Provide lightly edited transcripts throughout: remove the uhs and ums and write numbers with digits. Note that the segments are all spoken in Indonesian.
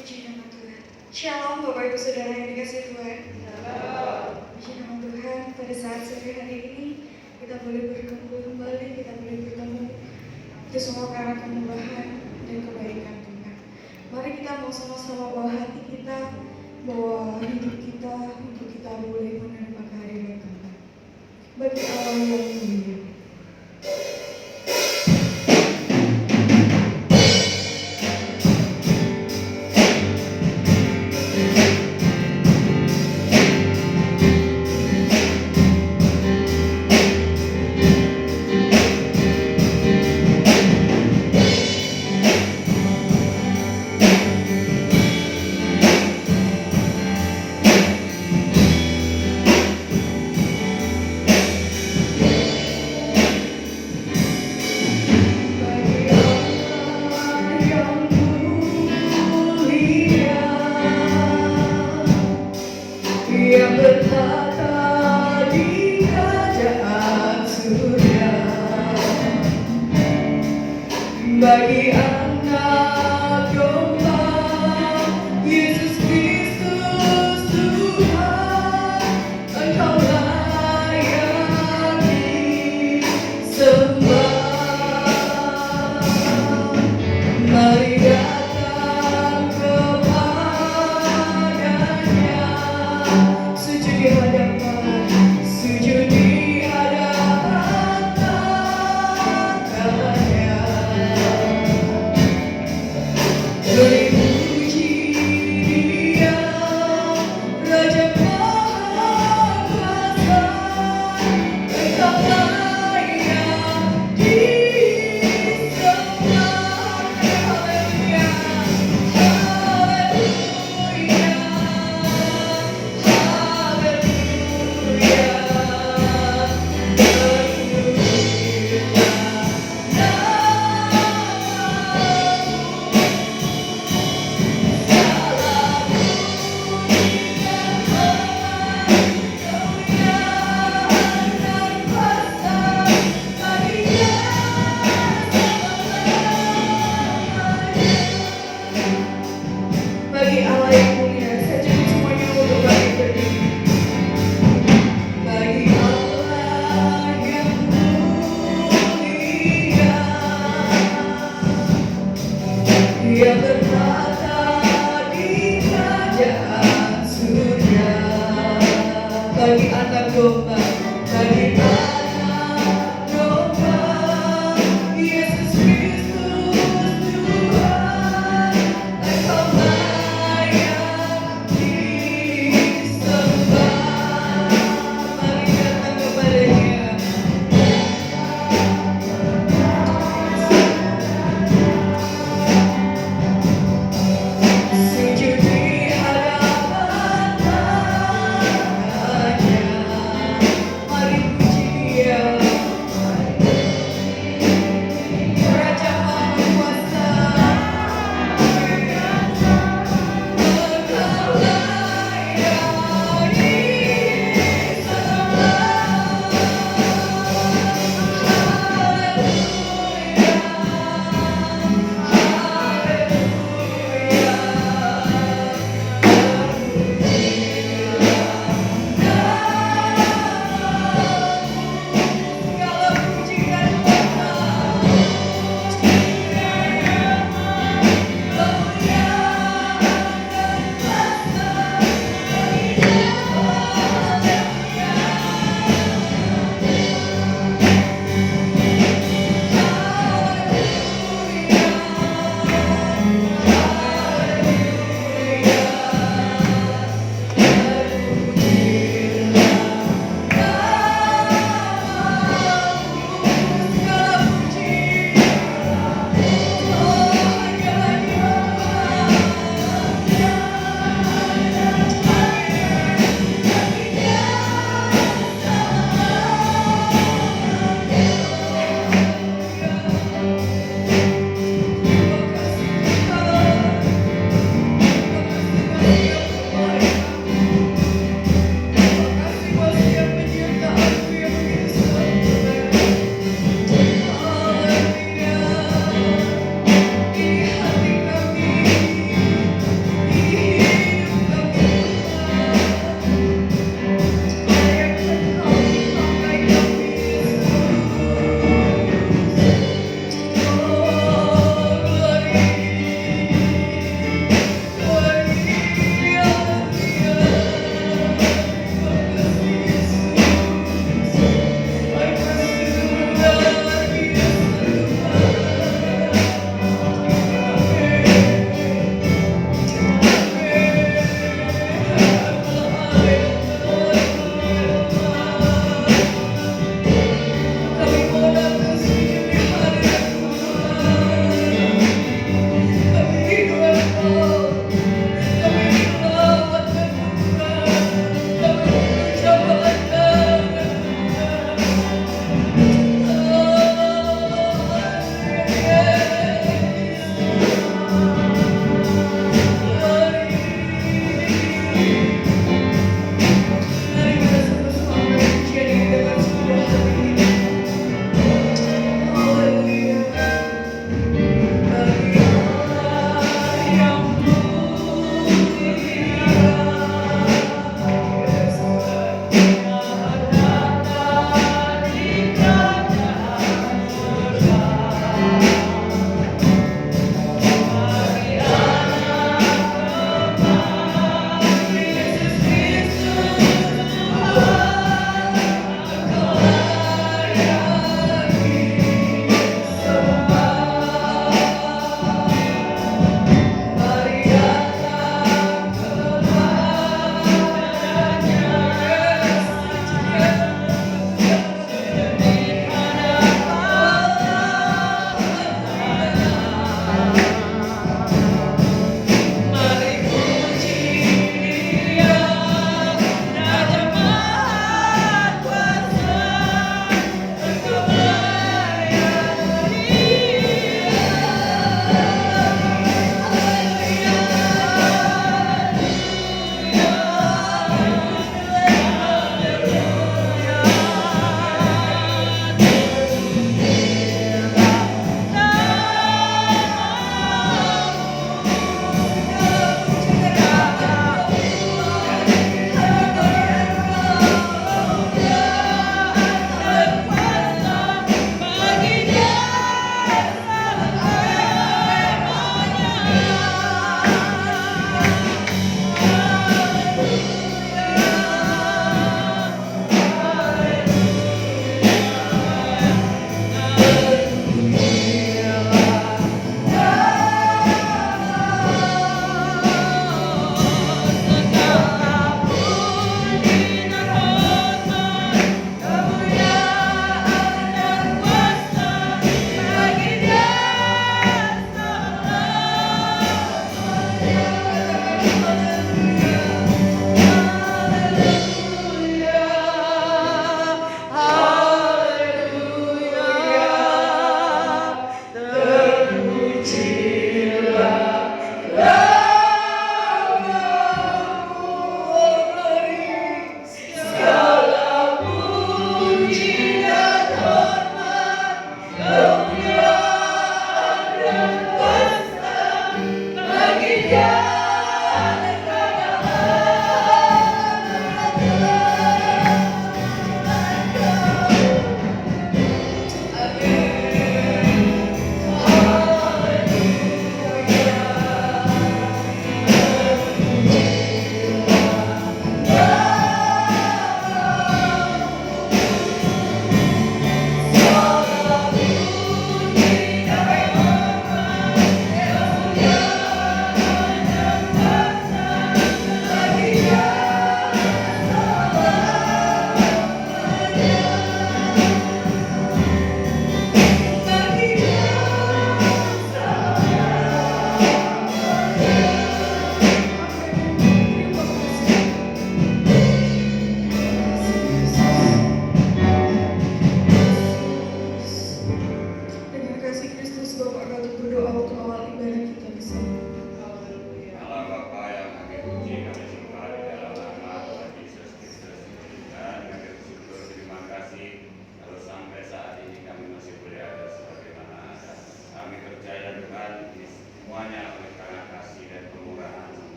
Puji nama Tuhan. Shalom Bapak Ibu Saudara yang dikasihi Tuhan. Puji nama Tuhan, pada saat sore hari ini kita boleh berkumpul kembali, kita boleh bertemu. Itu semua karena kemurahan dan kebaikan Tuhan. Mari kita mau sama-sama bawa hati kita, bawa hidup kita untuk kita boleh menerima kehadiran Tuhan. Bagi Allah yang mulia.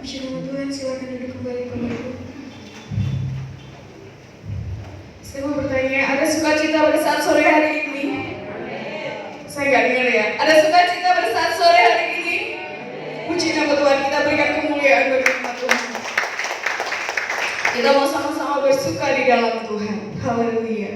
Puji nama Tuhan, silakan duduk kembali Bapak Ibu. Saya mau bertanya, ada sukacita pada saat sore hari ini? Saya nggak dengar ya. Ada sukacita pada saat sore hari ini? Puji nama Tuhan, kita berikan kemuliaan bagi nama Tuhan. Kita mau sama-sama bersuka di dalam Tuhan. Haleluya.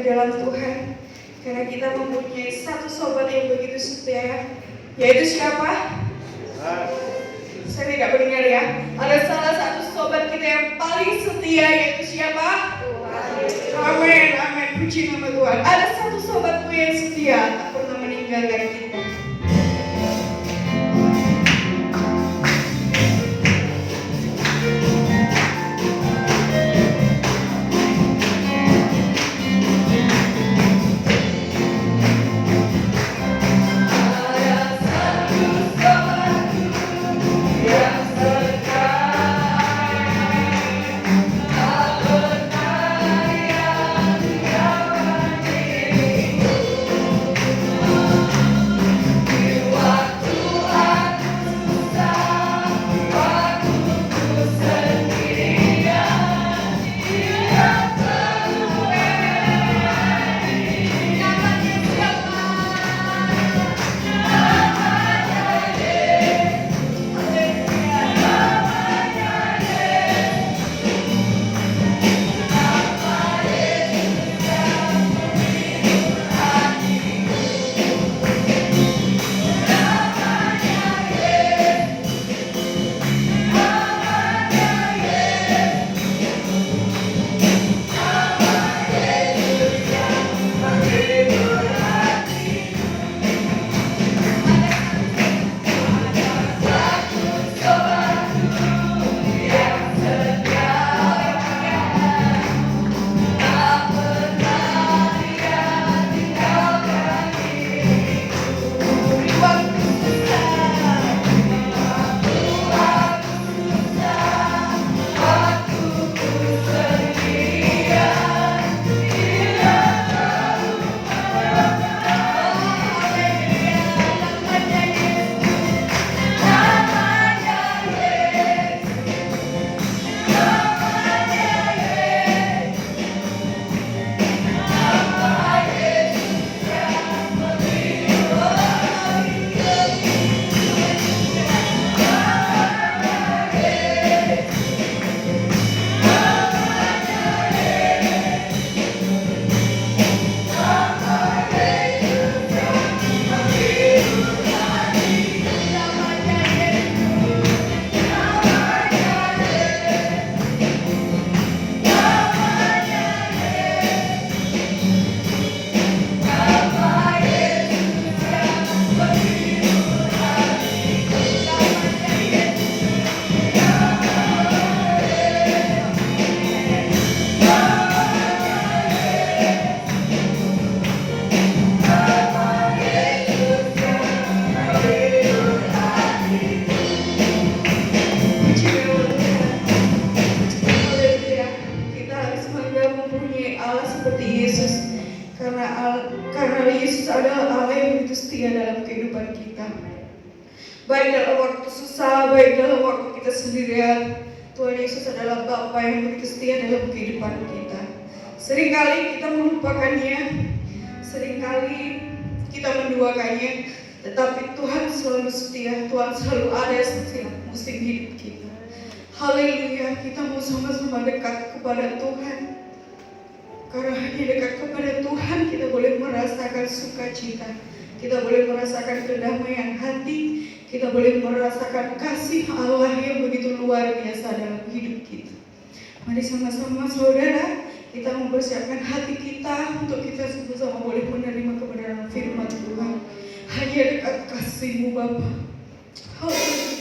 dalam Tuhan. Karena kita mempunyai satu sobat yang begitu setia, yaitu siapa? Saya tidak mendengar ya. Ada salah satu sobat kita yang paling setia, yaitu siapa? Amin, amin. Puji nama Tuhan. Ada satu sobatku yang setia, tak pernah meninggalkan kita. Karena Yesus adalah Allah yang begitu setia dalam kehidupan kita. Baik dalam waktu susah, baik dalam waktu kita sendirian, Tuhan Yesus adalah Bapa yang begitu setia dalam kehidupan kita. Seringkali kita melupakannya, seringkali kita menduakannya, tetapi Tuhan selalu setia, Tuhan selalu ada setiap musim hidup kita. Haleluya, kita mau sama-sama dekat kepada Tuhan. Karena hanya dekat kepada Tuhan kita boleh merasakan sukacita, kita boleh merasakan kedamaian hati, kita boleh merasakan kasih Allah yang begitu luar biasa dalam hidup kita. Mari sama-sama saudara, kita mempersiapkan hati kita untuk kita sama-sama boleh menerima kebenaran firman Tuhan. Hanya dekat kasih-Mu Bapa. Haleluya.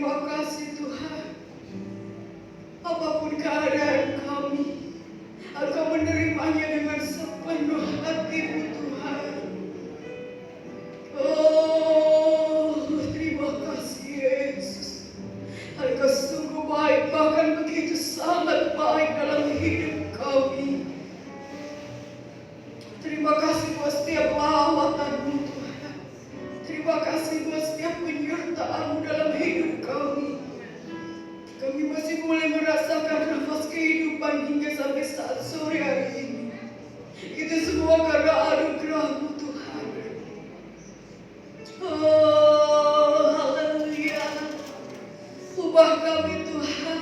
terima kasih Tuhan. Apapun keadaan kami, Engkau menerimanya dengan sepenuh hati-Mu Tuhan. Oh, terima kasih Yesus. Engkau sungguh baik, bahkan begitu sangat baik dalam hidup kami. Terima kasih buat setiap lawatan-Mu Tuhan. Terima kasih buat setiap penyertaan-Mu dalam hidup kami. Kami masih boleh merasakan nafas kehidupan hingga sampai saat sore hari ini. Itu semua karena anugerah-Mu Tuhan. Oh, haleluya. Ubah kami Tuhan.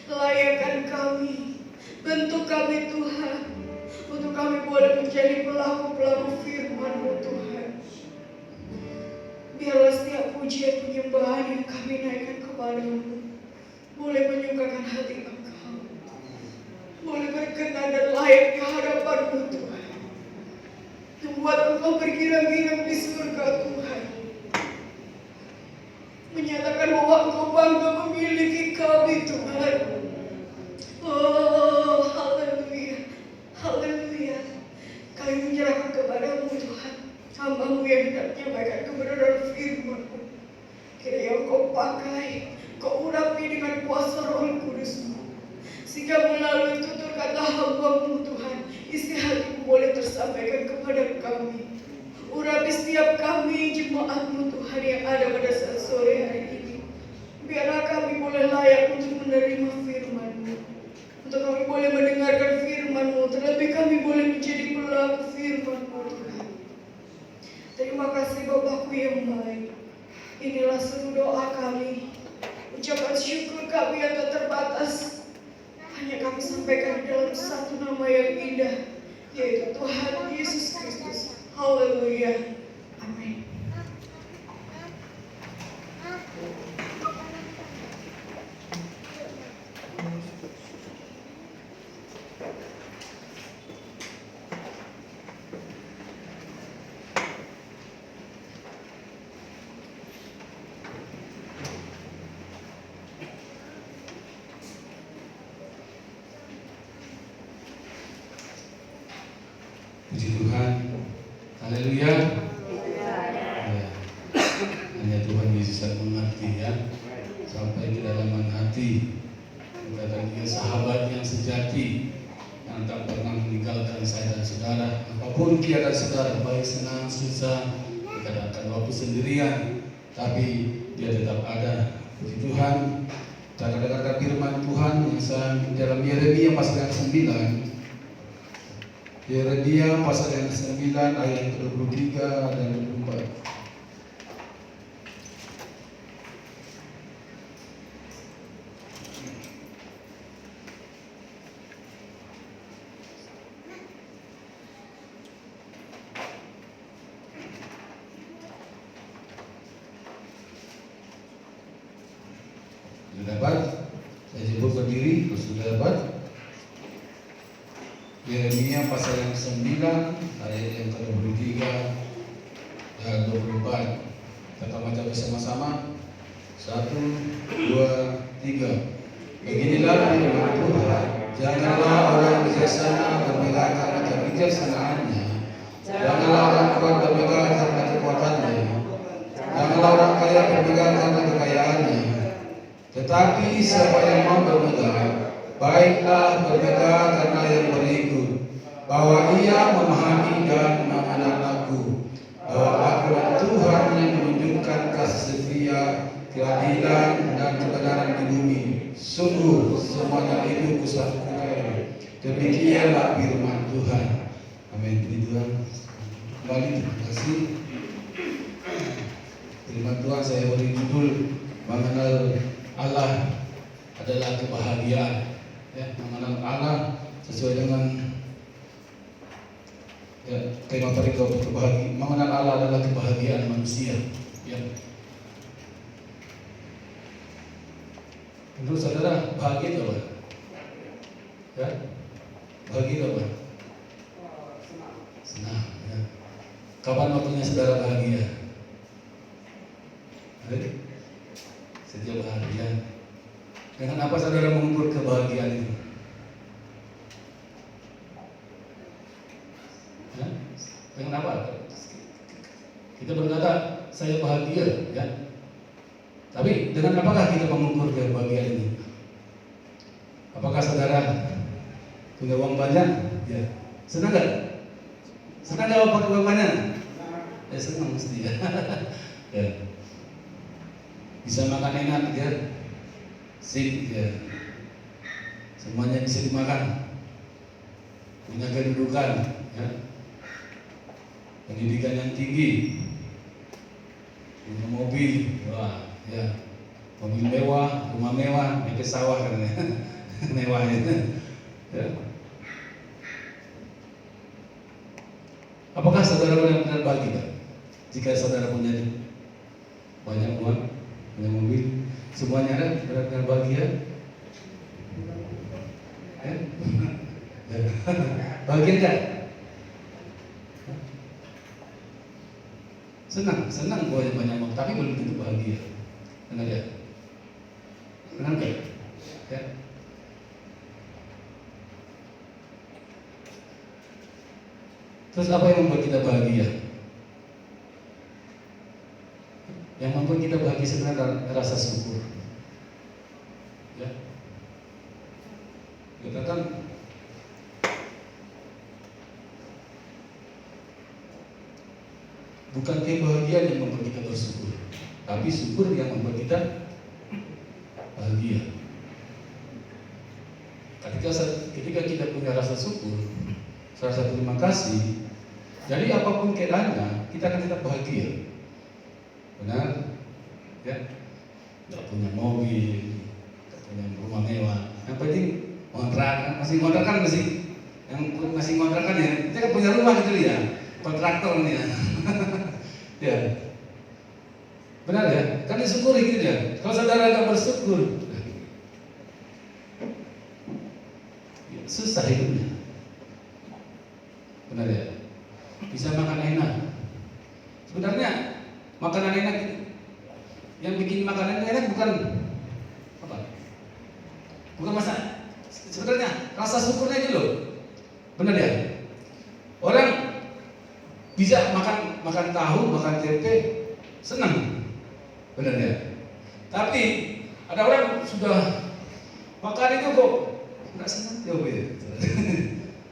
Layakan kami. Bentuk kami Tuhan. Untuk kami boleh menjadi pelaku-pelaku firman-Mu Tuhan. Biarlah setiap pujian penyembahan yang kami naikkan kepada-Mu boleh menyukakan hati Engkau, boleh berkenan dan layak di hadapan-Mu Tuhan, membuat Engkau bergirang-girang di surga Tuhan, menyatakan bahwa Engkau bangga memiliki kami Tuhan. Oh, haleluya, haleluya. Kami menyerahkan kepada-Mu Tuhan, hamba-Mu yang hendak menyampaikan kebenaran firman-Mu. Kiranya Engkau pakai, Kau urapi dengan kuasa Roh Kudus-Mu, sehingga melalui tutur kata hamba-Mu Tuhan, isi hati-Mu boleh tersampaikan kepada kami. Urapi setiap kami jemaat-Mu Tuhan yang ada pada saat sore hari ini. Biarlah kami boleh layak untuk menerima firman-Mu, untuk kami boleh mendengarkan firman-Mu, terlebih kami boleh menjadi pelaku firman-Mu Tuhan. Terima kasih Bapakku yang baik. Inilah seluruh doa kami. Ucapan syukur kami yang tak terbatas hanya kami sampaikan di dalam satu nama yang indah, yaitu Tuhan Yesus Kristus. Haleluya. Amin. Puji Tuhan, haleluya. Ya. Hanya Tuhan Yesus yang mengerti ya, sampai kedalaman hati. Dan Dia sahabat yang sejati, yang tak pernah meninggalkan saya dan saudara. Apapun keadaan saudara, baik senang, susah, dikatakan walaupun sendirian, tapi Dia tetap ada. Puji Tuhan. Kita akan dengarkan firman Tuhan yang dalam Yeremia pasal yang 9. Yeremia pasal yang 9 ayat yang ke-23 dan 24. Sudah dapat? Saya sebut berdiri, sudah dapat? Yeremia pasal yang 9 ayat yang ke-23 dan 24. Kita baca bersama-sama. 1, 2, 3. Beginilah firman Tuhan. Janganlah orang bijaksana berpegang karena kebijaksanaannya. Janganlah orang kuat berpegang karena kekuatannya. Janganlah orang kaya berpegang karena kekayaannya. Tetapi siapa yang mau berpegang, baiklah berpegang karena yang berikut, bahwa ia memahami dan mengenal aku, bahwa aku Tuhan yang menunjukkan kasih setia, keadilan dan kebenaran di bumi. Sungguh semuanya itu kusaksikan. Demikianlah firman Tuhan. Amin. Puji Tuhan. Kembali, terima kasih. Firman Tuhan saya beri judul mengenal Allah adalah kebahagiaan. Ya, mengenal Allah sesuai dengan tema tadi, kebahagiaan. Mengenal Allah adalah kebahagiaan manusia. Ya. Menurut saudara bahagia atau apa? Ya, bahagia atau apa? Senang. Ya. Kapan waktunya saudara bahagia? Setiap kita bahagia? Dengan apa saudara mengukur kebahagiaan itu? Ya? Dengan apa? Kita berkata saya bahagia, ya. Tapi dengan apakah kita mengukur kebahagiaan ini? Apakah saudara punya uang banyak? Ya. Senang nggak? Senang nggak pakai uang banyak? Ya senang mesti ya. Ya. Bisa makan enak ya. Sip ya. Semuanya bisa dimakan. Punya kedudukan ya. Pendidikan yang tinggi. Punya mobil, wah ya. Mobil mewah, rumah mewah, naik sawah katanya. Mewah itu. Ya. Apakah saudara benar-benar bahagia jika saudara punya banyak uang, punya mobil, semuanya ada, benar-benar bahagia? Ya? Bahagia enggak? Senang punya banyak uang, tapi belum tentu bahagia. Benar ya? Benar enggak? Ya. Terus apa yang membuat kita bahagia? Yang membuat kita bahagia sebenarnya rasa syukur. Ya. Katakan bukan kebahagiaan yang membuat kita bersyukur, tapi syukur yang membuat kita bahagia. Ketika kita punya rasa syukur, rasa terima kasih, jadi apapun keadaannya, kita akan tetap bahagia. Benar? Ya. Tidak punya mobil, tidak punya rumah mewah. Yang penting kontrak, masih kontrakan masih. Yang masih kontrakan ya, kita kan punya rumah gitu ya, kontraktor nih ya. Ya. Benar ya? Kan disyukuri gitu ya. Kalau saudara nggak bersyukur, ya, susah hidupnya. Benar ya? Bisa makan enak. Sebenarnya makanan enak yang bikin makanan enak bukan apa? Bukan masa. Sebenarnya rasa syukurnya itu loh. Benar ya? Orang bisa makan tahu, makan tempe, senang. Benar ya? Tapi ada orang sudah makan itu kok nggak senang ya, ya.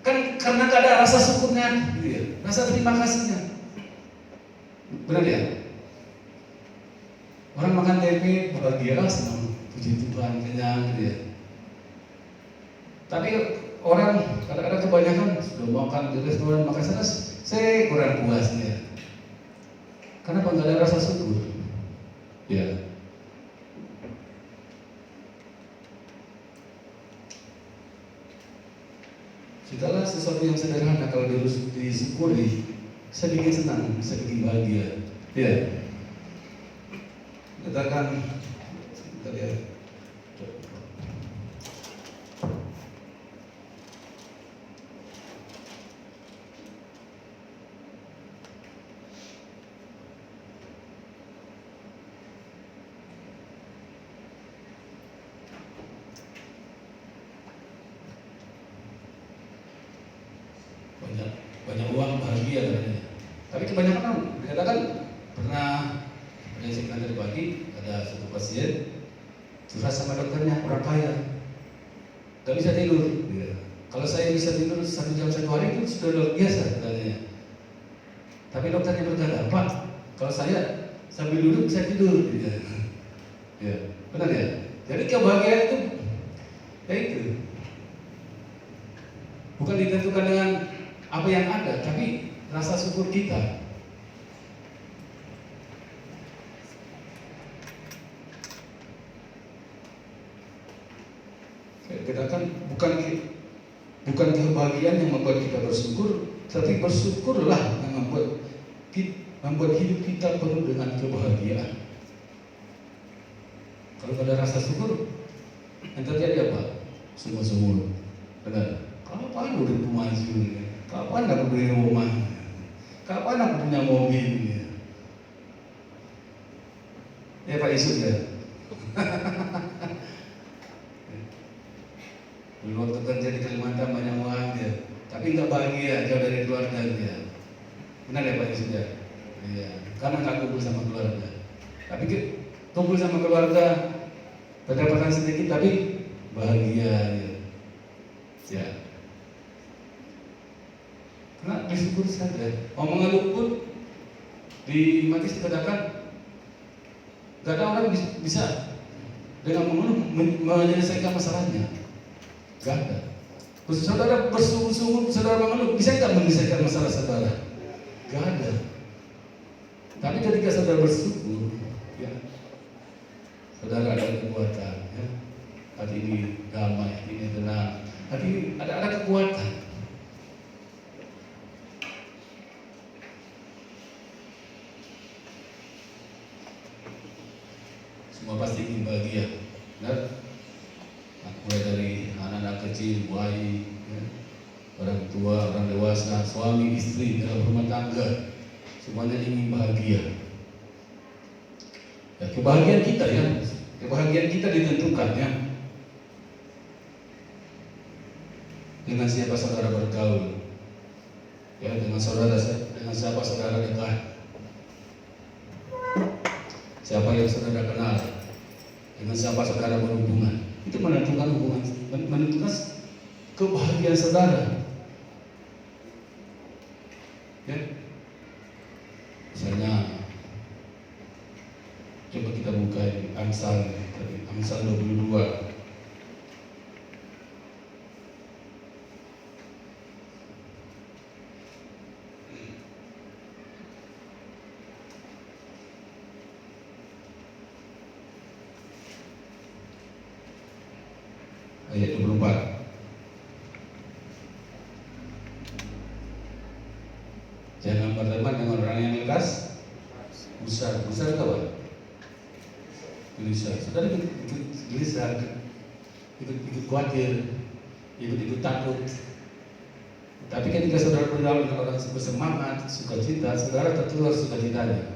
Kan karena gak ada rasa syukurnya, gitu ya, rasa terima kasihnya. Benar ya? Orang makan tempe bahagia, senang, puji Tuhan, kenyang, gitu ya. Tapi orang kadang-kadang kebanyakan sudah makan di restoran makan sana, saya kurang puas ya. Karena nggak ada rasa syukur, ya. Segala sesuatu yang sederhana kalau disyukuri, bisa bikin senang, bisa bikin bahagia. Ya. Katakan, kita lihat. Banyak uang bahagia katanya. Tapi kebanyakan orang dikatakan pernah saya dari pagi ada satu pasien curhat sama dokternya, orang kaya, gak bisa tidur. Ya. Kalau saya bisa tidur 1 jam 1 hari itu sudah luar biasa katanya. Tapi dokternya berkata, Pak, kalau saya sambil duduk bisa tidur. Ya. Ya. Benar ya? Jadi kebahagiaan itu ya itu bukan ditentukan dengan apa yang ada, tapi rasa syukur kita. Katakan bukan kebahagiaan yang membuat kita bersyukur, tapi bersyukurlah yang membuat hidup kita penuh dengan kebahagiaan. Kalau ada rasa syukur, yang terjadi apa? Semua benar. Kapan udah maju? Kapan aku beli rumah? Kapan aku punya mobil? Ya Pak Yusuf ya. Dulu waktu kerja di Kalimantan banyak uang dia, tapi nggak bahagia, jauh dari keluarga dia. Benar ya Pak Yusuda? Iya, karena nggak kumpul sama keluarga. Tapi kumpul sama keluarga, pendapatan sedikit tapi bahagia ya. Ya. Karena bersyukur saja. Omongan luput di Matius dikatakan gak ada orang bisa dengan mengeluh menyelesaikan masalahnya. Gak ada. Saudara bersungguh-sungguh, saudara mengeluh, bisa nggak menyelesaikan masalah saudara? Gak ada. Tapi ketika saudara bersyukur, ya, saudara ada kekuatan. Ya. Hati ini damai, hati ini tenang, hati ini ada kekuatan. Semua pasti ingin bahagia, benar? Mulai dari anak-anak kecil, bayi, ya, orang tua, orang dewasa, suami, istri, dalam rumah tangga, semuanya ingin bahagia. Ya, kebahagiaan kita ya, kebahagiaan kita ditentukan ya dengan siapa saudara bergaul, ya dengan siapa saudara dekat, siapa yang saudara kenal, dengan siapa saudara berhubungan. Itu menentukan hubungan, menentukan kebahagiaan saudara. Ya, misalnya coba kita buka Amsal 22. Ayat 24. Jangan berteman dengan orang yang lekas gusar itu apa? Gelisah. Saudara ikut gelisah, ikut khawatir, ikut takut. Tapi ketika saudara bergaul dengan orang bersemangat, sukacita, saudara tertular sukacitanya.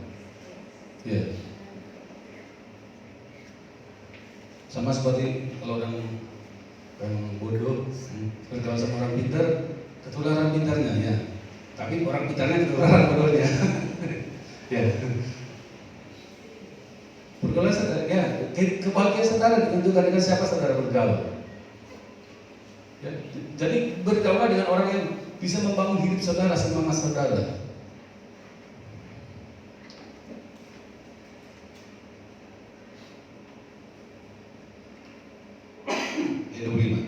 Ya. Sama seperti kalau orang bodoh bergaul sama orang pintar, ketularan pintarnya ya. Tapi orang pintarnya ketularan bodohnya. Ya. Bergaul ya, kebahagiaan saudara ditentukan dengan siapa saudara bergaul. Ya, jadi bergaul dengan orang yang bisa membangun hidup saudara, semangat saudara. Ayat 25.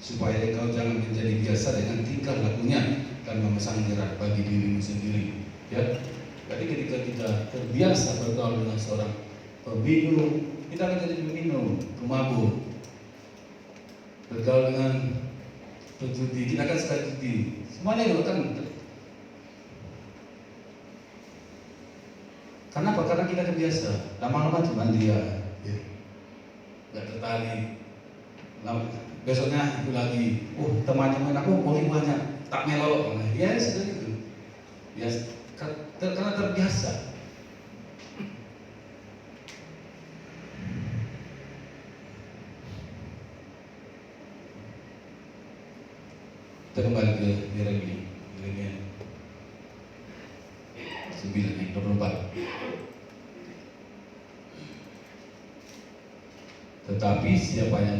Supaya engkau jangan menjadi biasa dengan tingkah lakunya dan memesan jerat bagi dirimu sendiri. Ya, jadi ketika kita terbiasa bergaul dengan seorang pembingung, kita akan jadi peminum, pemabuk. Bergaul dengan penjudi, kita akan suka judi. Semuanya itu kan. Karena apa? Karena kita terbiasa. Lama-lama cuma dia, ya, nggak tertarik. Besoknya itu lagi, temannya main aku boleh banyak, tak melo, ya sudah itu, ya karena terbiasa. Kita kembali ke Yeremia 9:24. Tetapi siapa yang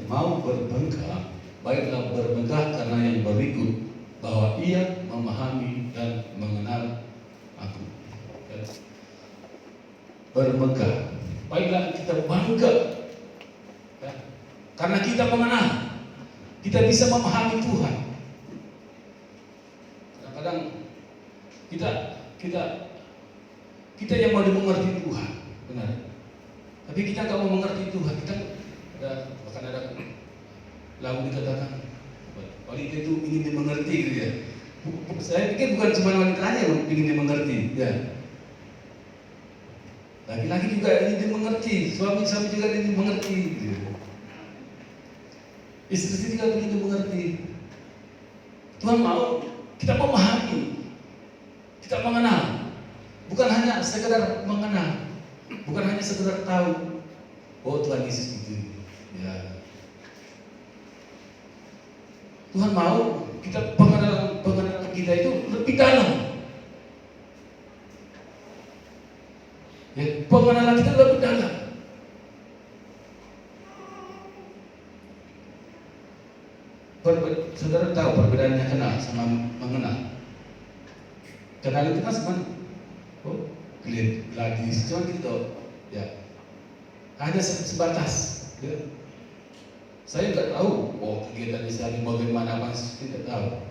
mau berbengkak, baiklah berbengkak karena yang berikut, bahwa ia memahami dan mengenal aku. Berbengkak, baiklah kita bangga, ya, karena kita mengenal, kita bisa memahami Tuhan. Kadang-kadang kita yang mau dimengerti Tuhan, benar. Tapi kita nggak mau mengerti Tuhan. Kita bahkan ada lagu dikatakan wanita itu ingin dimengerti gitu ya. Saya pikir bukan cuma wanita aja yang ingin dimengerti, ya. Laki-laki juga ingin dimengerti, suami juga ingin dimengerti, gitu. Istri juga ingin dimengerti. Tuhan mau kita memahami, kita mengenal. Bukan bukan hanya sekedar mengenal, bukan hanya sekedar tahu, oh Tuhan Yesus itu. Ya. Tuhan mau kita pengenalan kita itu lebih dalam. Ya, pengenalan kita lebih dalam. Saudara tahu perbedaannya kenal sama mengenal. Kenal itu kan cuma gladis, cuma gitu, ya. Hanya sebatas. Ya. Saya nggak tahu, kegiatan sehari bagaimana, mas tidak tahu.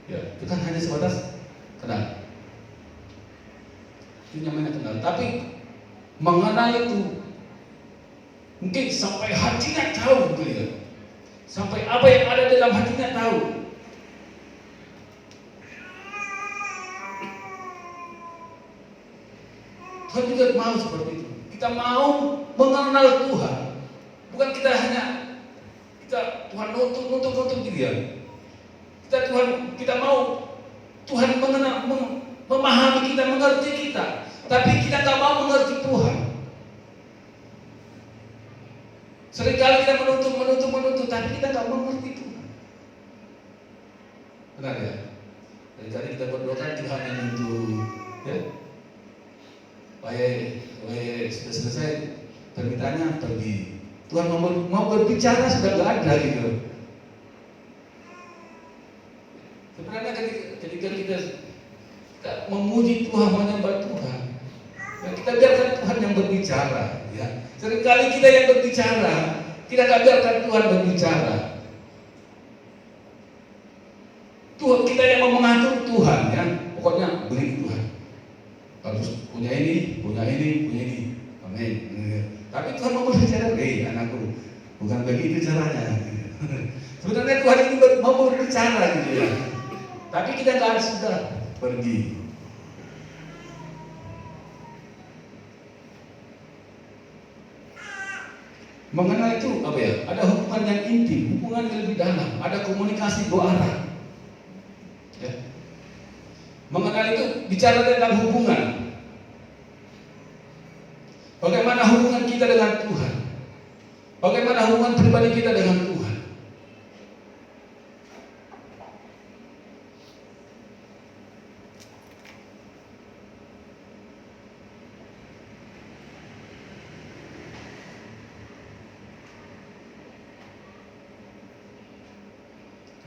Ya, itu kan hanya sebatas kenal. Itu namanya kenal. Tapi mengenal itu mungkin sampai hatinya tahu, gitu ya. Sampai apa yang ada dalam hatinya tahu. Tuhan juga mau seperti itu. Kita mau mengenal Tuhan. Bukan kita hanya Tuhan nuntut gitu ya. Kita mau Tuhan mengenal, memahami kita, mengerti kita. Tapi kita tak mau mengerti Tuhan. Seringkali kita menuntut, tapi kita tak mengerti Tuhan. Benar ya? Seringkali kita berdoa kan kita hanya untuk, ya, sudah selesai permintaannya pergi. Tuhan mau berbicara sudah nggak ada gitu. Sebenarnya ketika kita memuji Tuhan, menyembah Tuhan, ya kita biarkan Tuhan yang berbicara. Ya. Seringkali kita yang berbicara, kita nggak biarkan Tuhan berbicara. Tuhan kita yang mau mengatur Tuhan, ya. Pokoknya beri Tuhan. Harus punya ini. Amin. Tapi Tuhan mau berbicara, anakku, bukan begitu caranya. Sebenarnya Tuhan ini mau berbicara gitu ya. Tapi kita nggak harus sudah pergi. Mengenal itu apa ya? Ada hubungan yang intim, hubungan yang lebih dalam, ada komunikasi dua arah. Ya. Mengenal itu bicara tentang hubungan. Bagaimana hubungan kita dengan Tuhan? Bagaimana hubungan pribadi kita dengan Tuhan?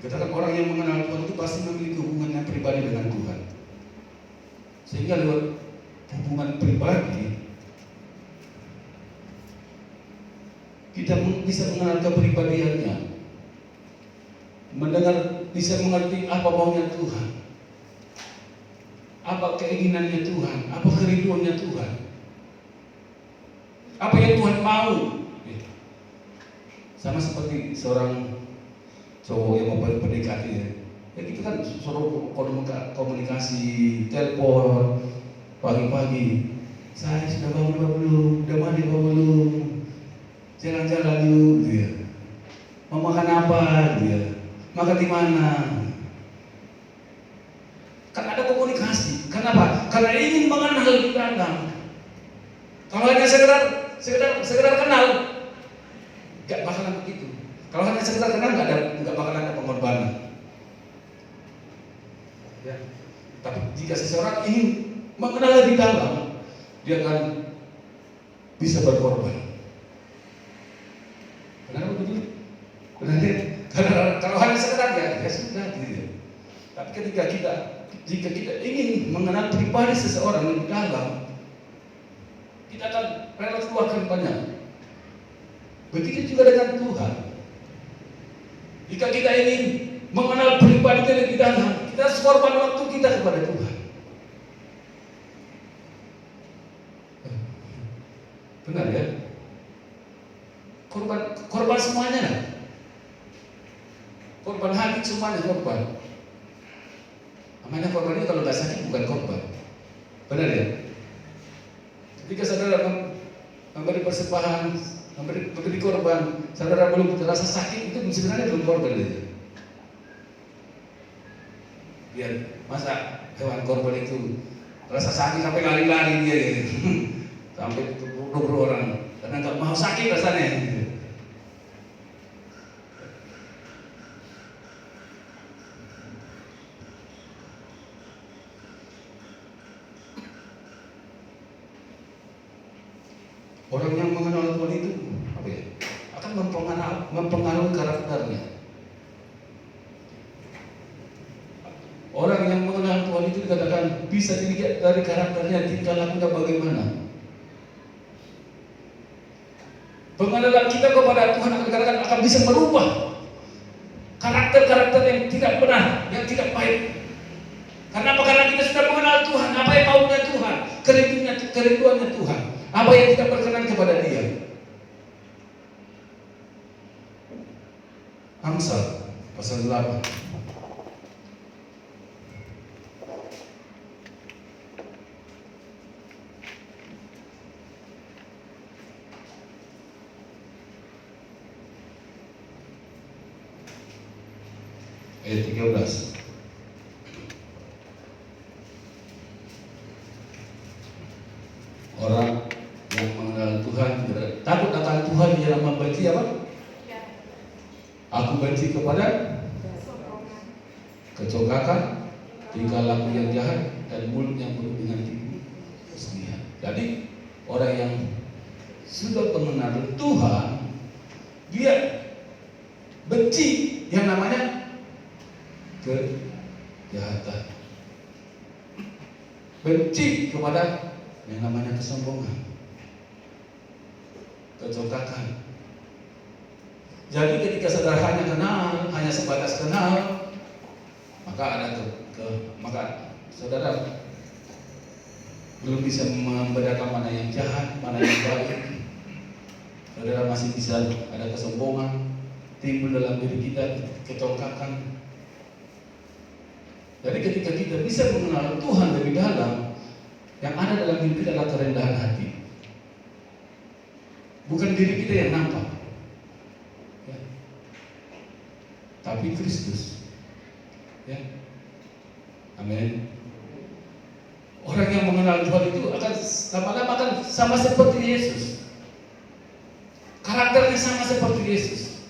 Katakan orang yang mengenal Tuhan itu pasti memiliki hubungan yang pribadi dengan Tuhan. Sehingga lewat hubungan pribadi kita bisa mengenal kepribadiannya, bisa mengerti apa maunya Tuhan, apa keinginannya Tuhan, apa kerinduannya Tuhan, apa yang Tuhan mau. Sama seperti seorang cowok yang mau berdekati ya kita kan suruh komunikasi, telepon pagi-pagi, saya sudah bangun apa belum, udah mandi apa belum, jalan-jalan yuk gitu ya. Mau makan apa gitu ya, makan di mana. Kan ada komunikasi. Kenapa? Karena ingin mengenal lebih dalam. Kalau hanya sekedar kenal, gak bakalan begitu. Kalau hanya sekedar kenal gak bakalan ada pengorbanan. Ya. Tapi jika seseorang ingin mengenal lebih dalam, dia akan bisa berkorban. Kenapa begitu? Karena kalau hanya sekedar ya sudah gitu. Tapi jika kita ingin mengenal pribadi seseorang lebih dalam, kita akan rela keluarkan banyak. Begitu juga dengan Tuhan. Jika kita ingin mengenal pribadi kita lebih dalam, kita harus korban waktu kita kepada Tuhan. Benar ya? Korban semuanya lah. Korban hati semuanya korban. Namanya korban itu kalau nggak sakit bukan korban. Benar ya? Ketika saudara memberi persembahan, memberi korban, saudara belum terasa sakit, itu sebenarnya belum korban itu. Biar masa hewan korban itu Rasa sakit sampai lari-lari dia gitu. Sampai 20 orang karena nggak mau sakit rasanya gitu. Orang yang mengenal Tuhan itu apa ya? Akan mempengaruhi karakternya. Orang yang mengenal Tuhan itu dikatakan bisa dilihat dari karakternya, tingkah lakunya bagaimana. Pengenalan kita kepada Tuhan akan bisa merubah karakter-karakter yang tidak benar, yang tidak baik. Karena apa? Karena kita sudah mengenal Tuhan, apa yang maunya Tuhan, kerinduannya Tuhan, apa yang tidak berkenan kepada Dia. Amsal pasal 8. Ayat 13. Orang yang mengenal Tuhan takut akan Tuhan yang membenci apa? Aku benci kepada kecokakan, tingkah laku yang jahat, dan mulut yang penuh dengan tipu muslihat. Jadi orang yang sudah mengenal Tuhan, dia benci yang namanya kejahatan, benci kepada yang namanya kesombongan, kecokakan. Jadi ketika saudara hanya kenal, hanya sebatas kenal, maka maka saudara belum bisa membedakan mana yang jahat, mana yang baik. Saudara masih bisa ada kesombongan timbul dalam diri kita, kecokakan. Jadi ketika kita bisa mengenal Tuhan lebih dalam, yang ada dalam diri kita adalah kerendahan hati. Bukan diri kita yang nampak, ya, tapi Kristus. Ya, amin. Orang yang mengenal Tuhan itu akan lama-lama akan sama seperti Yesus. Karakternya sama seperti Yesus.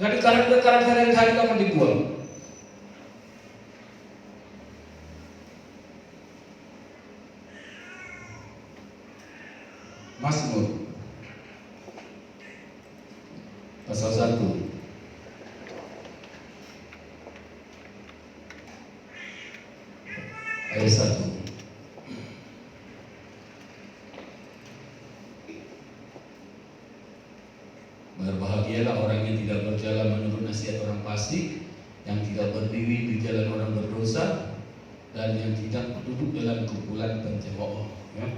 Jadi karakter-karakter yang jahat itu akan dibuang. Mazmur pasal 1 ayat 1. Berbahagialah orang yang tidak berjalan menurut nasihat orang fasik, yang tidak berdiri di jalan orang berdosa, dan yang tidak duduk dalam kumpulan pencemooh. Ya.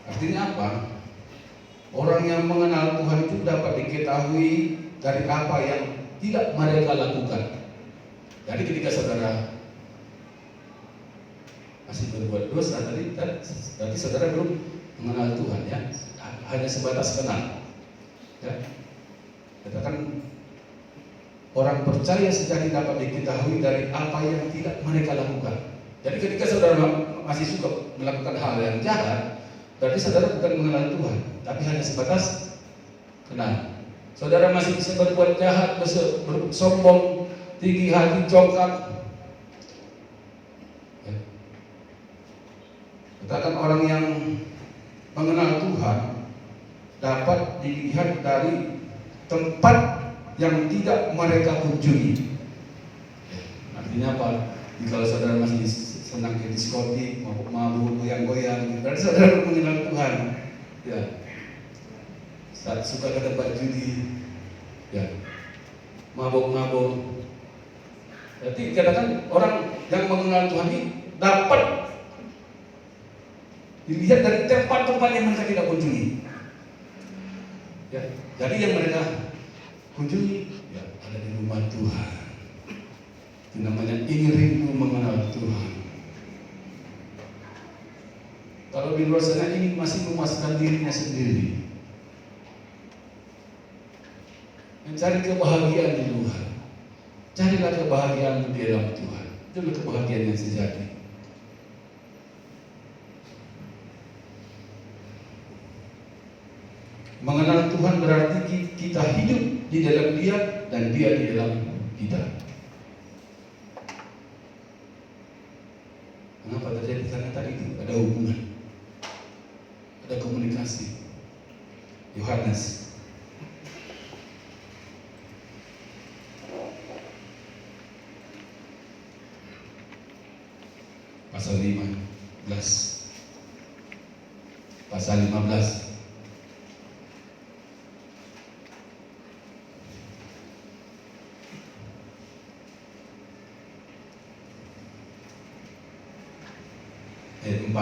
Artinya apa? Orang yang mengenal Tuhan itu dapat diketahui dari apa yang tidak mereka lakukan. Jadi ketika saudara masih berbuat dosa tadi, berarti saudara belum mengenal Tuhan, ya. Hanya sebatas kenal. Ya. Katakan orang percaya sejati dapat diketahui dari apa yang tidak mereka lakukan. Jadi ketika saudara masih suka melakukan hal yang jahat, berarti saudara bukan mengenal Tuhan, tapi hanya sebatas kenal. Saudara masih bisa berbuat jahat, sombong, tinggi hati, congkak. Ya. Katakan orang yang mengenal Tuhan dapat dilihat dari tempat yang tidak mereka kunjungi. Artinya apa? Jika saudara masih senang ke diskotik, mabuk, goyang-goyang, berarti saudara mengenal Tuhan. Ya. Saat suka ke tempat judi, ya, mabuk. Berarti katakan orang yang mengenal Tuhan ini dapat dilihat dari tempat-tempat yang mereka tidak kunjungi. Ya. Jadi yang mereka kunjungi, ya, ada di rumah Tuhan. Itu namanya ingin rindu mengenal Tuhan. Kalau di luar sana ini masih memuaskan dirinya sendiri, mencari kebahagiaan di luar, carilah kebahagiaan di dalam Tuhan. Itulah kebahagiaan yang sejati. Mengenal Tuhan berarti kita hidup di dalam Dia dan Dia di dalam kita. Mengapa terjadi? Karena tadi itu ada hubungan, ada komunikasi. Yohanes pasal 15. Pasal 15. Ayat 4.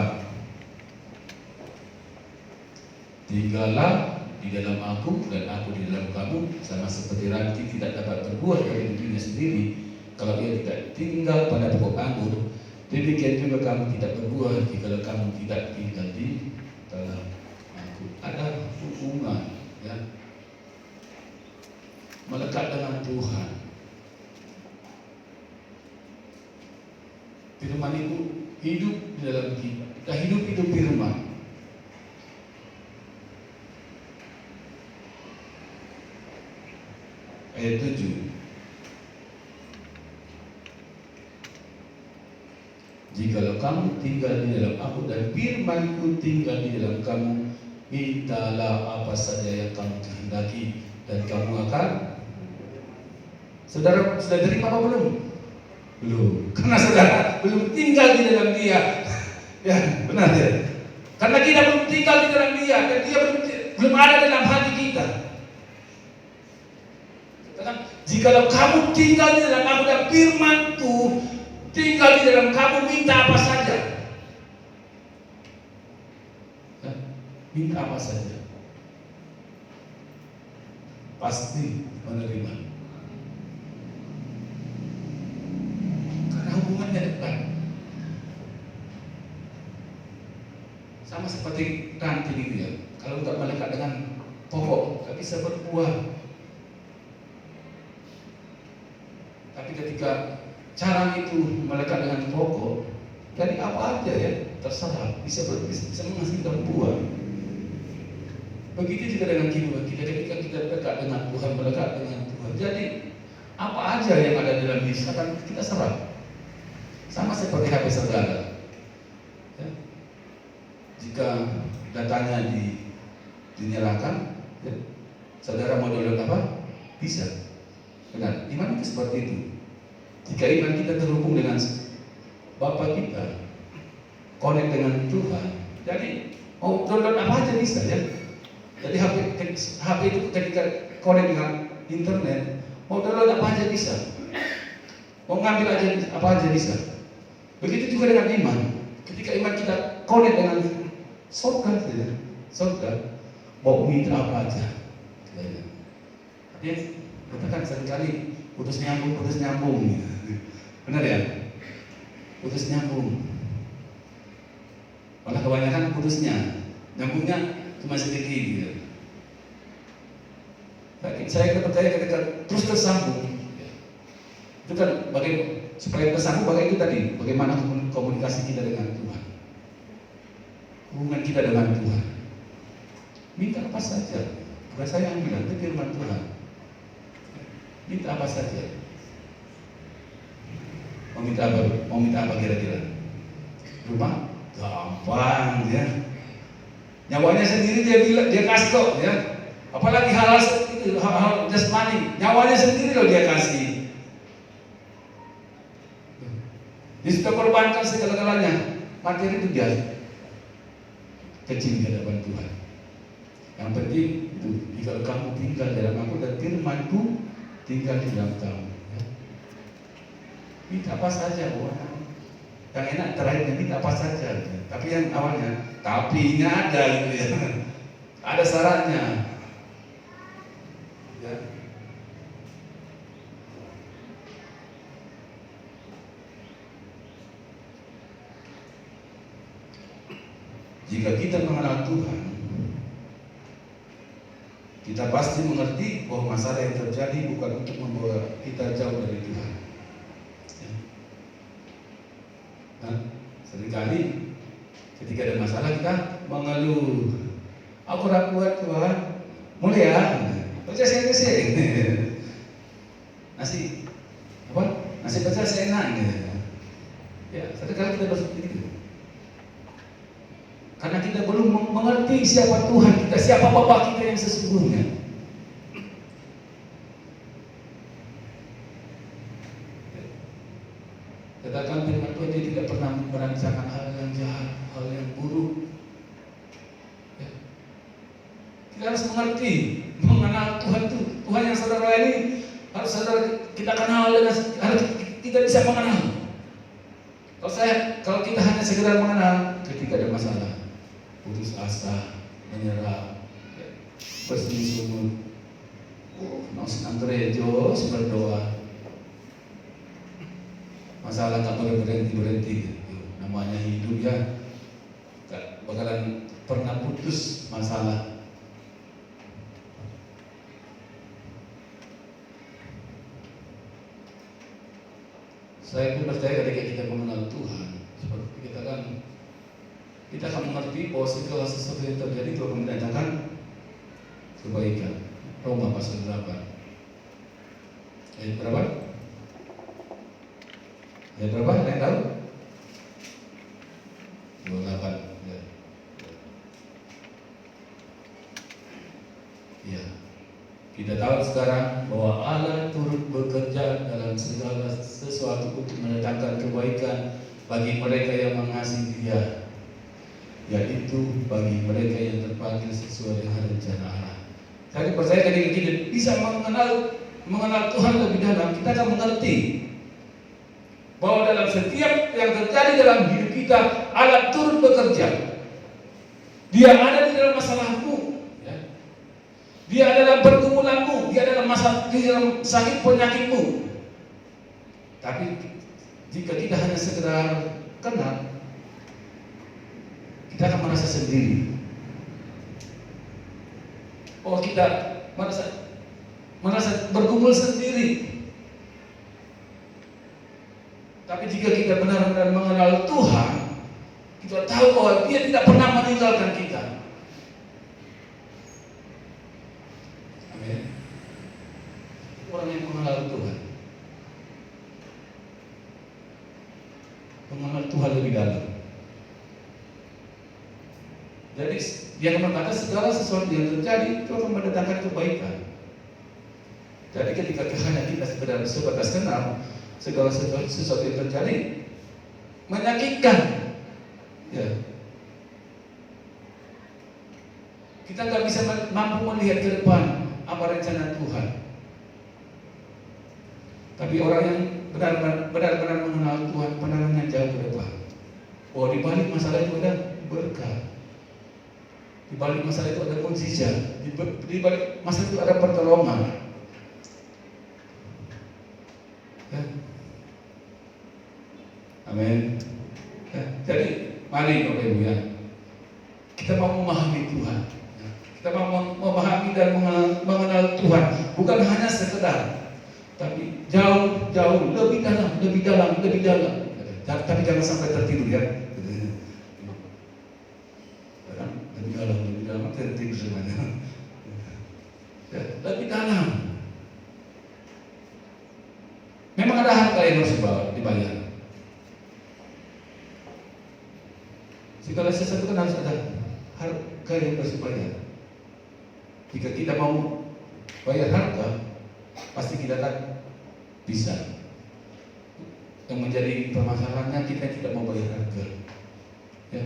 Tinggallah di dalam aku dan aku di dalam kamu, sama seperti ranting tidak dapat berbuah dari dirinya sendiri kalau ia tidak tinggal pada pokok anggur, demikian juga kamu tidak berbuah jika kamu tidak tinggal di dalam aku. Ada hubungan, ya, melekat dengan Tuhan. Firman itu hidup di dalam kita. Kita hidup itu firman. Ayat 7. Jikalau kamu tinggal di dalam aku dan firman-Ku tinggal di dalam kamu, mintalah apa saja yang kamu kehendaki dan kamu akan. Saudara sudah terima apa belum? Belum. Karena saudara belum tinggal di dalam Dia. Ya, benar ya. Karena kita belum tinggal di dalam Dia dan Dia belum ada dalam hati kita. Jikalau kamu tinggal di dalam aku dan firman-Ku tinggal di dalam kamu, minta apa saja. Minta apa saja, pasti menerima. Karena hubungannya dekat. Sama seperti ranting itu ya. Kalau tidak melekat dengan pokok, tak bisa berbuah. Tapi ketika carang itu melekat dengan pokok, jadi apa aja ya terserah, bisa menghasilkan buah. Begitu juga dengan kehidupan kita, ketika kita dekat dengan Tuhan, melekat dengan Tuhan, jadi apa aja yang ada dalam diri kita serah. Sama seperti HP saudara, ya. Jika datanya dinyalakan, ya, saudara mau download apa? Bisa. Benar, iman itu seperti itu. Jika iman kita terhubung dengan Bapa kita, connect dengan Tuhan, jadi mau download apa aja bisa ya. Jadi HP itu ketika connect dengan internet, mau download apa aja bisa, mau ngambil aja apa aja bisa. Begitu juga dengan iman. Ketika iman kita connect dengan surga, ya, surga, mau minta apa aja. Tapi kita kan seringkali putus nyambung. Benar ya? Putus nyambung. Malah kebanyakan putusnya, nyambungnya cuma sedikit gitu. Saya percaya ketika terus tersambung, itu kan supaya tersambung itu tadi, bagaimana komunikasi kita dengan Tuhan, hubungan kita dengan Tuhan. Minta apa saja, bukan saya yang bilang, itu firman Tuhan. Minta apa saja. Mau minta apa kira-kira? Rumah? Gampang ya. Nyawanya sendiri dia kasih kok ya. Apalagi hal-hal itu, hal-hal jasmani, nyawanya sendiri loh dia kasih. Dia sudah korbankan segala-galanya. Materi itu dia kecil di hadapan Tuhan. Yang penting itu, jika kamu tinggal dalam aku dan firman-Ku tinggal di dalam kamu. Ya. Minta apa saja, yang enak terakhirnya minta apa saja. Tapi yang awalnya, tapinya ada gitu ya. Ada syaratnya. Ya. Jika kita mengenal Tuhan, kita pasti mengerti bahwa masalah yang terjadi bukan untuk membawa kita jauh dari Tuhan. Ya. Seringkali ketika ada masalah kita mengeluh. Aku ora kuat Tuhan. Mulai ya. Baca saya nasi apa? Nasi baca saya enak gitu. Ya, seringkali kita berpikir gitu. Karena kita belum mengerti siapa Tuhan kita, siapa Bapa kita yang sesungguhnya. Katakan firman Tuhan, dia tidak pernah merancangkan hal yang jahat, hal yang buruk. Ya. Kita harus mengerti, mengenal Tuhan itu. Tuhan yang saudara ini harus saudara kita kenal dengan, harus kita bisa mengenal. Kalau kita hanya sekedar mengenal, ketika ada masalah, putus asa, menyerah, ya, bersungut-sungut, nos anggerejo, berdoa. Masalah tak boleh berhenti. Namanya hidup ya, bakalan pernah putus masalah. Saya pun percaya ketika kita mengenal Tuhan, seperti kita akan mengerti bahwa segala sesuatu yang terjadi itu akan mendatangkan kebaikan. Roma pasal 8 ayat berapa? Ayat berapa? Ada yang tahu? 28 ya. Ya. Kita tahu sekarang bahwa Allah turut bekerja dalam segala sesuatu untuk mendatangkan kebaikan bagi mereka yang mengasihi Dia, yaitu bagi mereka yang terpanggil sesuai dengan rencana Allah. Saya percaya ketika kita bisa mengenal Tuhan lebih dalam, kita akan mengerti bahwa dalam setiap yang terjadi dalam hidup kita, Allah turut bekerja. Dia ada di dalam masalahmu. Dia adalah pergumulanmu, dia adalah masalah, di dalam sakit penyakitmu. Tapi jika kita hanya sekedar kenal, kita akan merasa sendiri. Oh, kita merasa bergumul sendiri. Tapi jika kita benar-benar mengenal Tuhan, kita tahu bahwa Dia tidak pernah meninggalkan kita. Orang yang mengenal Tuhan, mengenal Tuhan lebih dalam. Jadi yang berkata segala sesuatu yang terjadi itu akan mendatangkan kebaikan. Jadi ketika hanya kita sebatas kenal, segala sesuatu yang terjadi menyakitkan, ya. Kita nggak bisa mampu melihat ke depan apa rencana Tuhan. Tapi orang yang benar-benar mengenal Tuhan, pandangannya jauh ke depan. Oh, di balik masalah itu ada berkah. Di balik masalah itu ada mukjizat. Di balik masalah itu ada pertolongan. Ya. Amin. Ya. Jadi, mari Bapak Ibu ya, kita mau memahami Tuhan. Ya. Kita mau memahami dan mengenal Tuhan, bukan hanya sekedar, tapi jauh lebih dalam. Tapi jangan sampai tertidur ya. Lebih dalam tertidur semuanya. Ya, lebih dalam. Memang ada harga yang harus dibayar. Segala sesuatu kan harus ada harga yang harus dibayar. Jika kita mau bayar harga, pasti kita akan bisa. Yang menjadi permasalahannya kita tidak mau bayar harga. Ya.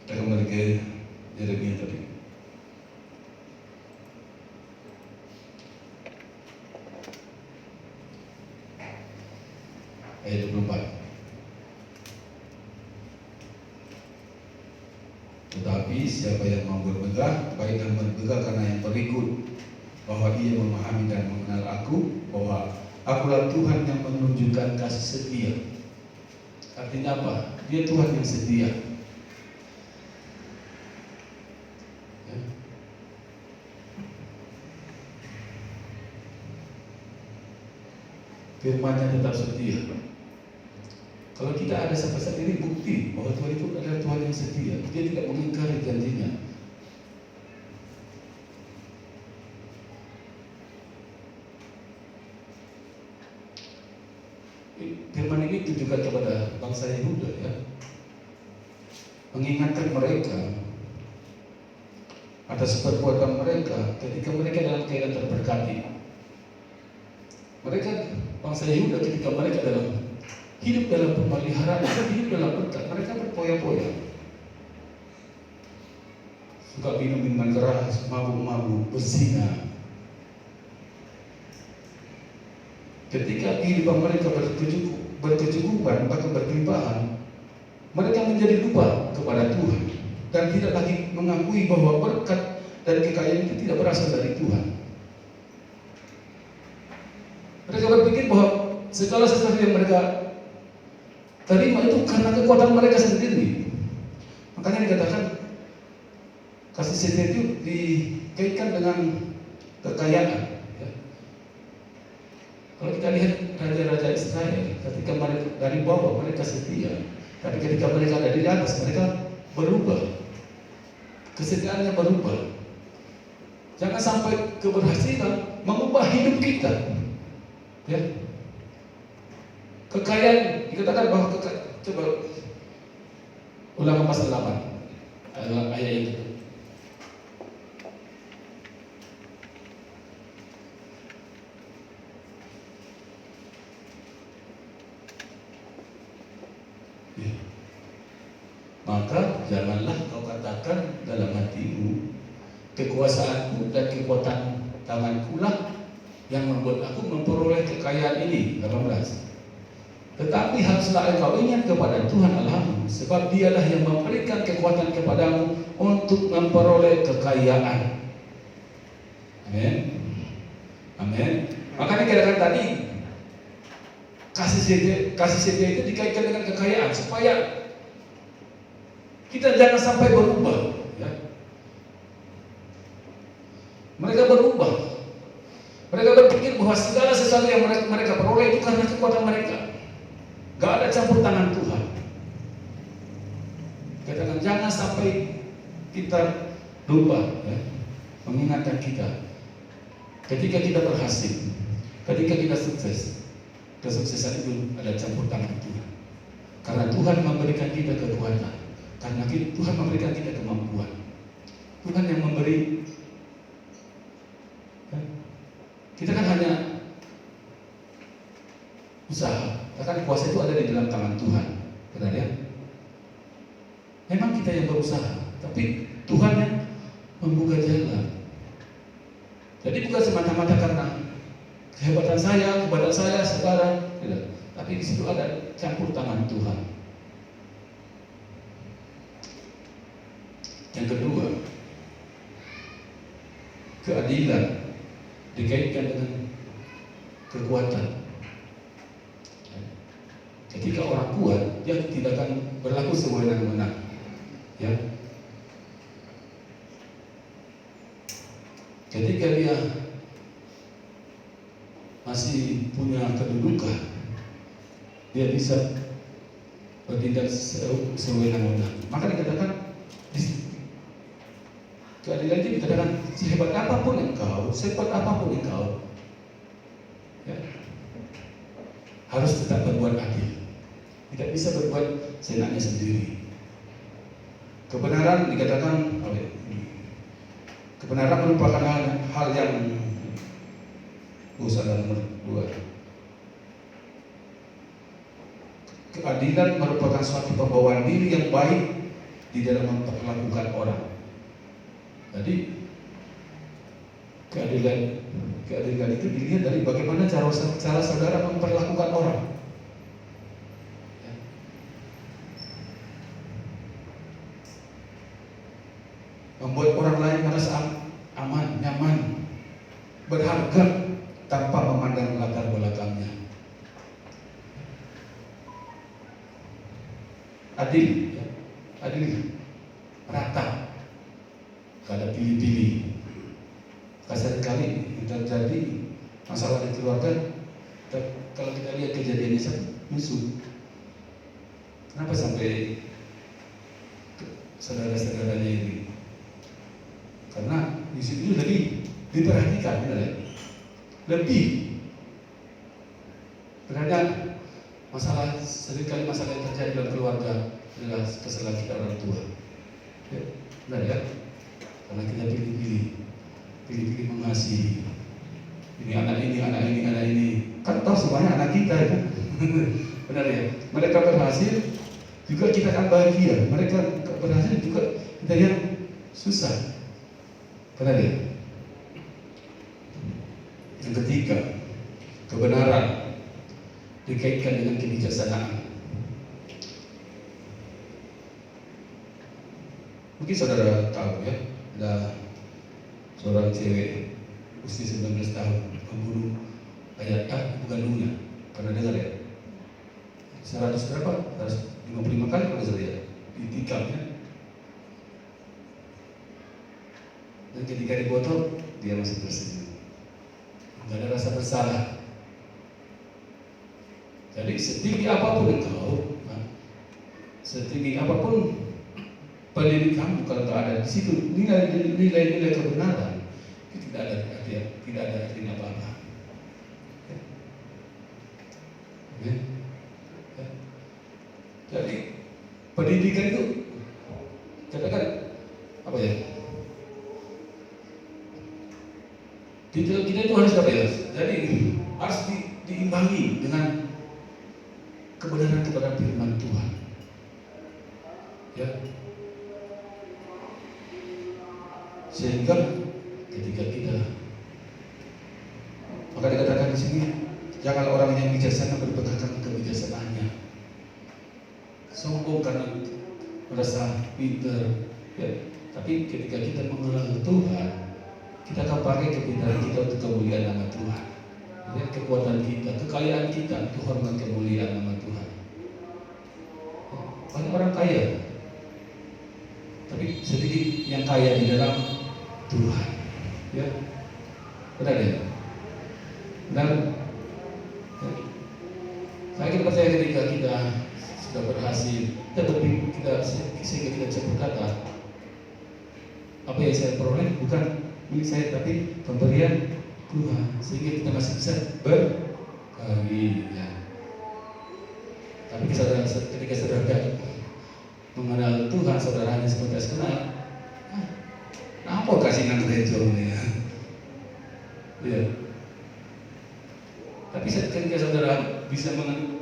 Kita kembali ke Yeremia tadi. Ayat 24. Tetapi siapa yang mau bermegah, baiklah bermegah karena yang berikut, bahwa ia memahami dan mengenal aku, bahwa akulah Tuhan yang menunjukkan kasih setia. Artinya apa? Dia Tuhan yang setia. firman-Nya tetap setia. Kalau kita ada sampai saat ini bukti bahwa Tuhan itu adalah Tuhan yang setia. Dia tidak mengingkari janjinya. Firman ini ditujukan kepada bangsa Yehuda, ya, mengingatkan mereka atas perbuatan mereka ketika mereka dalam keadaan terberkati. Mereka bangsa Yehuda ketika mereka hidup dalam pemeliharaan, hidup dalam berkat, mereka berpoya-poya, suka minum minuman keras, mabuk-mabuk, berzina. Ketika kehidupan mereka berkecukupan, bahkan berkelimpahan, mereka menjadi lupa kepada Tuhan dan tidak lagi mengakui bahwa berkat dan kekayaan itu tidak berasal dari Tuhan. Mereka berpikir bahwa segala sesuatu yang mereka terima itu karena kekuatan mereka sendiri. Makanya dikatakan kasih setia itu dikaitkan dengan kekayaan. Kalau kita lihat raja-raja Israel, ketika mereka dari bawah mereka setia, tapi ketika mereka ada di atas mereka berubah, kesetiaannya berubah. Jangan sampai keberhasilan mengubah hidup kita, ya. Kekayaan dikatakan bahwa coba Ulangan pasal 8 ayat itu. Maka janganlah kau katakan dalam hatimu, kekuasaanku dan kekuatan tanganku lah yang membuat aku memperoleh kekayaan ini. 18. Tetapi haruslah engkau ingat kepada Tuhan Allahmu, sebab Dialah yang memberikan kekuatan kepadamu untuk memperoleh kekayaan. Amin. Amin. Makanya katakan tadi, kasih setia itu dikaitkan dengan kekayaan supaya kita jangan sampai berubah, ya. Mereka berubah. Mereka berpikir bahwa segala sesuatu yang mereka peroleh itu karena kekuatan mereka. Gak ada campur tangan Tuhan. Katakan jangan sampai kita lupa, ya, mengingatkan kita ketika kita berhasil, ketika kita sukses, kesuksesan itu ada campur tangan Tuhan. Karena Tuhan memberikan kita kekuatan. Karena Tuhan memberikan kita kemampuan. Tuhan yang memberi. Kita kan hanya usaha. Bahkan kuasa itu ada di dalam tangan Tuhan. Benar ya? Memang kita yang berusaha, tapi Tuhan yang membuka jalan. Jadi bukan semata-mata karena kehebatan saya, saudara, tidak. Tapi di situ ada campur tangan Tuhan. Yang kedua, keadilan dikaitkan dengan kekuatan. Ketika orang kuat, dia tidak akan berlaku sewenang-wenang, ya. Ketika dia masih punya kedudukan, dia bisa bertindak sewenang-wenang. Maka dikatakan keadilan itu dikatakan sehebat apapun engkau, ya, harus tetap berbuat adil. Tidak bisa berbuat seenaknya sendiri. Kebenaran dikatakan, kebenaran merupakan hal yang nomor 2. Keadilan merupakan suatu pembawaan diri yang baik di dalam memperlakukan orang. Jadi keadilan itu dilihat dari bagaimana cara saudara memperlakukan orang. Ya. Membuat orang lain merasa aman, nyaman, berharga tanpa memandang latar belakangnya. Adil, ya. Adil, rata. Gak ada pilih-pilih. Seringkali terjadi masalah di keluarga, kalau kita lihat kejadiannya Yusuf, kenapa sampai saudara-saudaranya ini? Karena Yusuf itu lebih diperhatikan, benar ya? Lebih terhadap seringkali masalah yang terjadi dalam keluarga adalah kesalahan kita orang tua. Ya, benar ya? Karena kita pilih-pilih mengasihi. Ini anak ini, anak ini, anak ini. Kan tahu semuanya anak kita ya. Benar ya? Mereka berhasil, juga kita akan bahagia. Mereka berhasil juga kita yang susah. Benar ya? Yang ketiga, kebenaran dikaitkan dengan kebijaksanaan. Mungkin saudara tahu ya, ada seorang cewek usia 19 tahun membunuh ayah, bukan Luna, pernah dengar ya? 100 berapa? 155 kali kalau saya ditikam ya. Dan ketika dipotong, dia masih tersenyum, nggak ada rasa bersalah. Jadi setinggi apapun engkau, setinggi apapun pendidikan, kalau tak ada di situ nilai-nilai kebenaran, itu tidak ada artinya apa-apa. Ya. Ya. Jadi pendidikan itu katakan apa ya? Kita itu harus apa ya? Jadi harus diimbangi dengan kebenaran kepada firman Tuhan. Ya. Sehingga ketika kita, maka dikatakan di sini, jangan orang yang bijaksana berbanggakan kebijaksanaannya, sombong karena merasa pintar. Ya. Tapi ketika kita mengenal Tuhan, kita akan pakai kepintaran kita untuk kemuliaan nama Tuhan. Ya, kekuatan kita, kekayaan kita untuk hormat kemuliaan nama Tuhan. Ya, banyak orang kaya, tapi sedikit yang kaya di dalam Tuhan. Ya, benar ya? Benar. Ya. Saya percaya ketika kita sudah berhasil, sehingga kita bisa berkata, apa yang saya peroleh bukan milik saya, tapi pemberian Tuhan, sehingga kita masih bisa berbagi. Ya. Tapi ketika saudara mengenal Tuhan, saudara hanya sebatas kenal, apa kasih nang gereja? Ya. Tapi ketika saudara bisa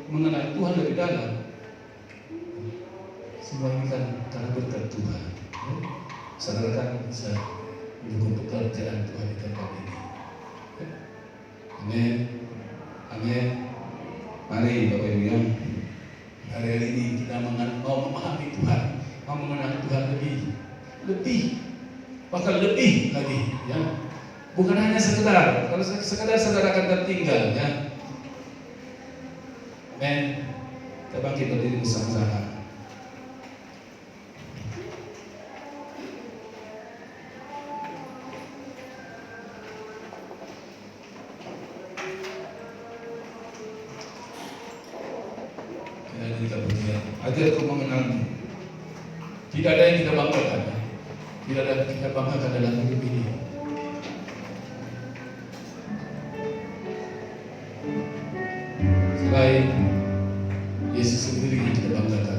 mengenal Tuhan lebih dalam, semua ini kan karena berkat Tuhan. Ya. Saudara kan bisa mendukung pekerjaan Tuhan di tempat ini. Ya. Amin. Amin. Mari Bapak Ibu yang hari ini kita mau memahami Tuhan, mau mengenal Tuhan lebih, bahkan lebih lagi, ya. Bukan hanya sekedar, kalau sekedar saudara akan tertinggal, ya. Amin. Kita bangkit berdiri bersama-sama. Agar kau mengenalmu. Tidak ada yang kita banggakan. Tidak ada yang kita banggakan dalam hidup ini. Selain Yesus sendiri yang kita banggakan.